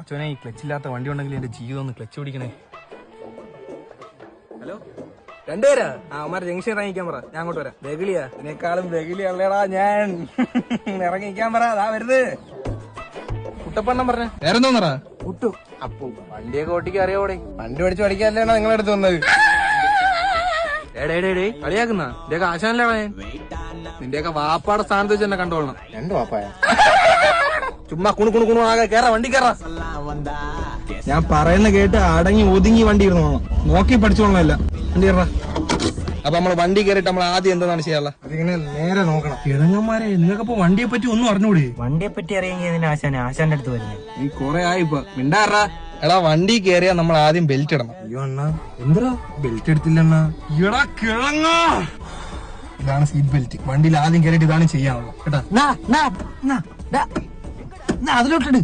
അച്ഛനെ ഈ ക്ലച്ചില്ലാത്ത വണ്ടി ഉണ്ടെങ്കിൽ എന്റെ ജീവിതം ഒന്ന് ക്ലച്ച് പിടിക്കണേ. ഹലോ, രണ്ടുപേരാ? അവന്മാർ ജംഗ്ഷൻ ഇറങ്ങിക്കാൻ പറ, ഞാൻ അങ്ങോട്ട് വരാം. ബഗിളിയാ? ഇതിനേക്കാളും ബഗിളിയല്ലേടാ ഞാൻ. ഇറങ്ങിക്കാൻ പറ, അതാ വരുന്നത്. കുട്ടപ്പണ്ണം പറഞ്ഞ വേറെന്തോന്നറ കുട്ടു. അപ്പു വണ്ടിയൊക്കെ ഓട്ടിക്കാൻ അറിയാവോടെ? വണ്ടി പഠിച്ച് പഠിക്കാല്ലേണോ നിങ്ങളെടുത്ത് വന്നത്? കളിയാക്കുന്ന നിന്റെയൊക്കെ ആശാനല്ലേ നിന്റെയൊക്കെ വാപ്പാടെ സ്ഥാനത്ത് വെച്ച് എന്നെ കണ്ടോളണം. രണ്ടു വാപ്പായ ചുമ്മാ കുണു ആകെ കേറാ, വണ്ടി കേറാ. ഞാൻ പറയുന്ന കേട്ട് അടങ്ങി ഒതുങ്ങി വണ്ടി ഇരുന്ന് നോക്കി പഠിച്ചോളണമല്ല. വണ്ടി കയറാ. അപ്പൊ നമ്മള് വണ്ടി കയറിയിട്ട് നമ്മൾ ആദ്യം എന്താണ് ചെയ്യാനുള്ള? അതിങ്ങനെ നേരെ നോക്കണം. കിഴങ്ങന്മാരെ, നിങ്ങൾക്കപ്പോ വണ്ടിയെ പറ്റി ഒന്നും അറിഞ്ഞൂടെ? വണ്ടിയെ പറ്റി അറിയെങ്കിൽ ആശാന്റെ അടുത്ത് വരുന്നത്. നീ കൊറേ ആയി ഇപ്പൊ മിണ്ടാറാ. എടാ, വണ്ടി കയറിയാ നമ്മൾ ആദ്യം ബെൽറ്റ് ഇടണം. അയ്യോ അണ്ണാ, എന്താ ബെൽറ്റ് എടുത്തില്ലണ്ണാ? എടാ കിഴങ്ങ, ഇതാണ് സീറ്റ് ബെൽറ്റ്. വണ്ടിയിൽ ആദ്യം കയറിയിട്ട് ഇതാണ് ചെയ്യാനുള്ളത് കേട്ടാ. അതിലോട്ടിട്.